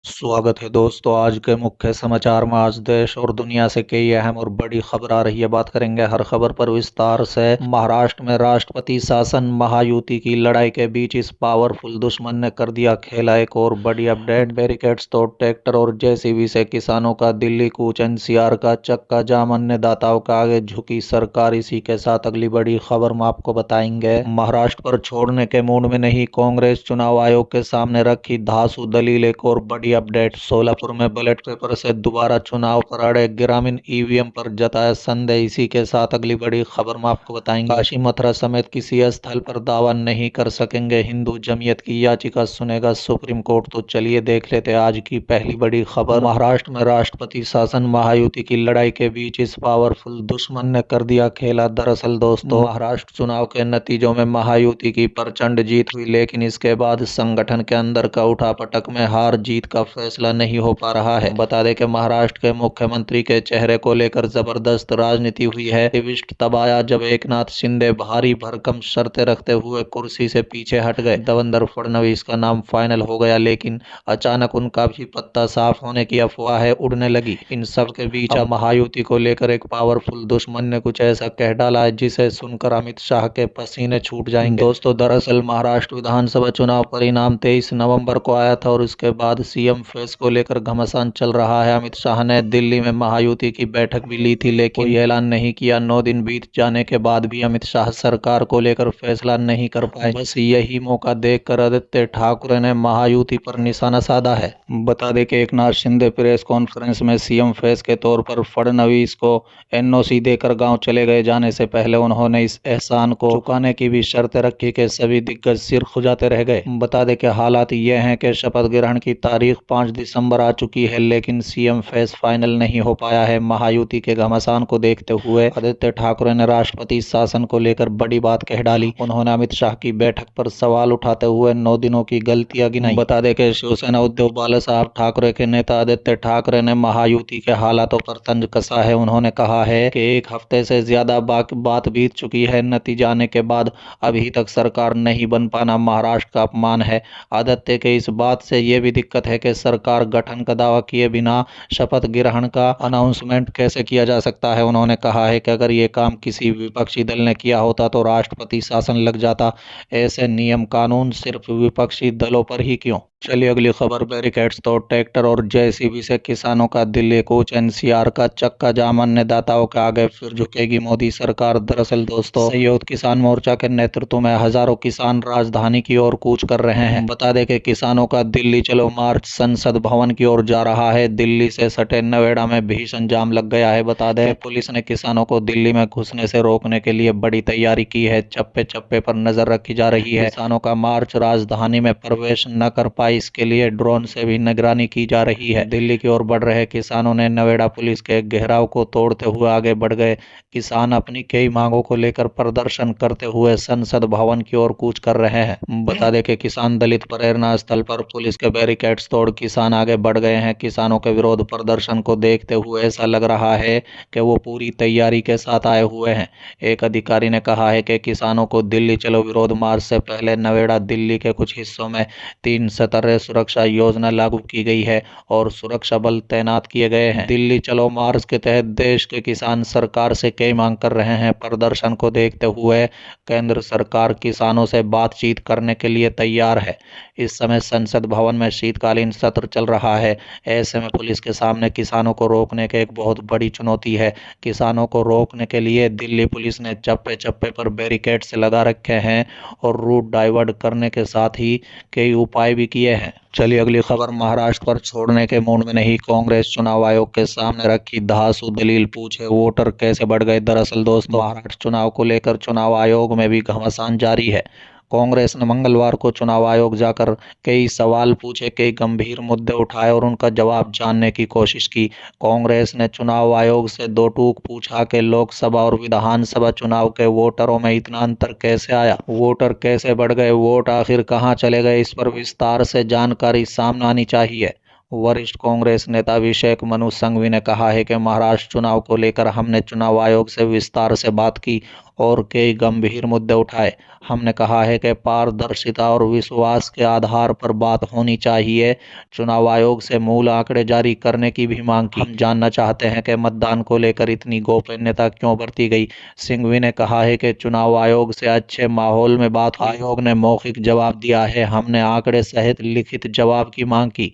स्वागत है दोस्तों। आज के मुख्य समाचार में आज देश और दुनिया से कई अहम और बड़ी खबर आ रही है। बात करेंगे हर खबर पर विस्तार से। महाराष्ट्र में राष्ट्रपति शासन महायुति की लड़ाई के बीच इस पावरफुल दुश्मन ने कर दिया खेला। एक और बड़ी अपडेट, बैरिकेड्स तोड़ ट्रैक्टर और जेसीबी से किसानों का दिल्ली कूच, एनसीआर का चक्का जाम, अन्नदाताओं का आगे झुकी सरकार। इसी के साथ अगली बड़ी खबर में आपको बताएंगे। महाराष्ट्र पर छोड़ने के मूड में नहीं कांग्रेस, चुनाव आयोग के सामने रखी धांसू दलील। एक और बड़ी अपडेट, सोलापुर में बैलेट पेपर से दोबारा चुनाव पर अड़े, ग्रामीण ईवीएम पर जताया संदेह। इसी के साथ अगली बड़ी खबर में आपको बताएंगे। काशी मथुरा समेत किसी स्थल पर दावा नहीं कर सकेंगे, हिंदू जमीयत की याचिका सुनेगा सुप्रीम कोर्ट। तो चलिए देख लेते हैं आज की पहली बड़ी खबर। महाराष्ट्र में राष्ट्रपति शासन महायुति की लड़ाई के बीच इस पावरफुल दुश्मन ने कर दिया खेला। दरअसल दोस्तों, महाराष्ट्र चुनाव के नतीजों में महायुति की प्रचंड जीत हुई, लेकिन इसके बाद संगठन के अंदर का उठापटक में हार जीत का फैसला नहीं हो पा रहा है। बता दें कि महाराष्ट्र के मुख्यमंत्री के चेहरे को लेकर जबरदस्त राजनीति हुई है। ट्विस्ट तब आया जब एकनाथ शिंदे भारी भरकम शर्तें रखते हुए कुर्सी से पीछे हट गए। देवेंद्र फडणवीस का नाम फाइनल हो गया, लेकिन अचानक उनका भी पत्ता साफ होने की अफवाहें उड़ने लगी। इन सब के बीच अब महायुति को लेकर एक पावरफुल दुश्मन ने कुछ ऐसा कह डाला है जिसे सुनकर अमित शाह के पसीने छूट जाएंगे। दोस्तों, दरअसल महाराष्ट्र विधानसभा चुनाव परिणाम 23 नवंबर को आया था और उसके बाद सीएम फेस को लेकर घमासान चल रहा है। अमित शाह ने दिल्ली में महायुति की बैठक भी ली थी, लेकिन कोई ऐलान नहीं किया। 9 दिन बीत जाने के बाद भी अमित शाह सरकार को लेकर फैसला नहीं कर पाए। बस यही मौका देखकर आदित्य ठाकरे ने महायुति पर निशाना साधा है। बता दें कि एकनाथ शिंदे प्रेस कॉन्फ्रेंस में सीएम फेस के तौर पर फडणवीस को एनओसी देकर गांव चले गए। जाने से पहले उन्होंने इस एहसान को चुकाने की भी शर्त रखी कि सभी दिग्गज सिर खुजाते रह गए। बता दें कि हालात ये हैं कि शपथ ग्रहण की तारीख 5 दिसंबर आ चुकी है, लेकिन सीएम फेस फाइनल नहीं हो पाया है। महायुति के घमासान को देखते हुए आदित्य ठाकरे ने राष्ट्रपति शासन को लेकर बड़ी बात कह डाली। उन्होंने अमित शाह की बैठक पर सवाल उठाते हुए 9 दिनों की गलतियां गिनाई। बता दें कि शिवसेना उद्धव बालासाहब ठाकरे के नेता आदित्य ठाकरे ने महायुति के हालातों पर तंज कसा है। उन्होंने कहा है कि एक हफ्ते से ज्यादा बात बीत चुकी है, नतीजा आने के बाद अभी तक सरकार नहीं बन पाना महाराष्ट्र का अपमान है। आदित्य के इस बात से ये भी दिक्कत है कि सरकार गठन का दावा किए बिना शपथ ग्रहण का अनाउंसमेंट कैसे किया जा सकता है। उन्होंने कहा है कि अगर ये काम किसी विपक्षी दल ने किया होता तो राष्ट्रपति शासन लग जाता। ऐसे नियम कानून सिर्फ विपक्षी दलों पर ही क्यों। चलिए अगली खबर, बैरिकेड्स तोड़ ट्रैक्टर और जेसीबी से किसानों का दिल्ली कूच, एनसीआर का चक्का जाम, अन्नदाताओं के आगे फिर झुकेगी मोदी सरकार। दरअसल दोस्तों, संयुक्त किसान मोर्चा के नेतृत्व में हजारों किसान राजधानी की ओर कूच कर रहे हैं। बता दें कि किसानों का दिल्ली चलो मार्च संसद भवन की ओर जा रहा है। दिल्ली से सटे नोएडा में भीषण जाम लग गया है। बता दें पुलिस ने किसानों को दिल्ली में घुसने से रोकने के लिए बड़ी तैयारी की है। चप्पे चप्पे पर नजर रखी जा रही है। किसानों का मार्च राजधानी में प्रवेश न कर पाए, इसके लिए ड्रोन से भी निगरानी की जा रही है। दिल्ली की ओर बढ़ रहे किसानों ने नोएडा पुलिस के घेराव को तोड़ते हुए आगे बढ़ गए। किसान अपनी कई मांगों को लेकर प्रदर्शन करते हुए संसद भवन की ओर कूच कर रहे हैं। बता दें कि किसान दलित प्रेरणा स्थल पर पुलिस के बैरिकेड्स तोड़ किसान आगे बढ़ गए हैं। किसानों के विरोध प्रदर्शन को देखते हुए ऐसा लग रहा है कि वो पूरी तैयारी के साथ आए हुए हैं। एक अधिकारी ने कहा है कि किसानों को दिल्ली चलो विरोध मार्च से पहले नोएडा दिल्ली के कुछ हिस्सों में 3 स्तरीय सुरक्षा योजना लागू की गई है और सुरक्षा बल तैनात किए गए हैं। दिल्ली चलो मार्च के तहत देश के किसान सरकार से कई मांग कर रहे हैं। प्रदर्शन को देखते हुए केंद्र सरकार किसानों से बातचीत करने के लिए तैयार है। इस समय संसद भवन में शीतकालीन सत्र चल रहा है। ऐसे में पुलिस के सामने किसानों को रोकने की एक बहुत बड़ी चुनौती है। किसानों को रोकने के लिए दिल्ली पुलिस ने चप्पे चप्पे पर बैरिकेड से लगा रखे हैं और रूट डाइवर्ट करने के साथ ही कई उपाय भी किए हैं। चलिए अगली खबर, महाराष्ट्र पर छोड़ने के मूड में नहीं कांग्रेस, चुनाव आयोग के सामने रखी धांसू दलील, पूछे वोटर कैसे बढ़ गए। दरअसल दोस्तों, महाराष्ट्र चुनाव को लेकर चुनाव आयोग में भी घमासान जारी है। कांग्रेस ने मंगलवार को चुनाव आयोग जाकर कई सवाल पूछे, कई गंभीर मुद्दे उठाए और उनका जवाब जानने की कोशिश की। कांग्रेस ने चुनाव आयोग से 2 टूक पूछा कि लोकसभा और विधानसभा चुनाव के वोटरों में इतना अंतर कैसे आया, वोटर कैसे बढ़ गए, वोट आखिर कहां चले गए। इस पर विस्तार से जानकारी सामने आनी चाहिए। वरिष्ठ कांग्रेस नेता अभिषेक मनु संघवी ने कहा है कि महाराष्ट्र चुनाव को लेकर हमने चुनाव आयोग से विस्तार से बात की और कई गंभीर मुद्दे उठाए। हमने कहा है कि पारदर्शिता और विश्वास के आधार पर बात होनी चाहिए। चुनाव आयोग से मूल आंकड़े जारी करने की भी मांग की। हम जानना चाहते हैं कि मतदान को लेकर इतनी गोपनीयता क्यों बरती गई। सिंघवी ने कहा है कि चुनाव आयोग से अच्छे माहौल में बात हुई। आयोग ने मौखिक जवाब दिया है, हमने आंकड़े सहित लिखित जवाब की मांग की।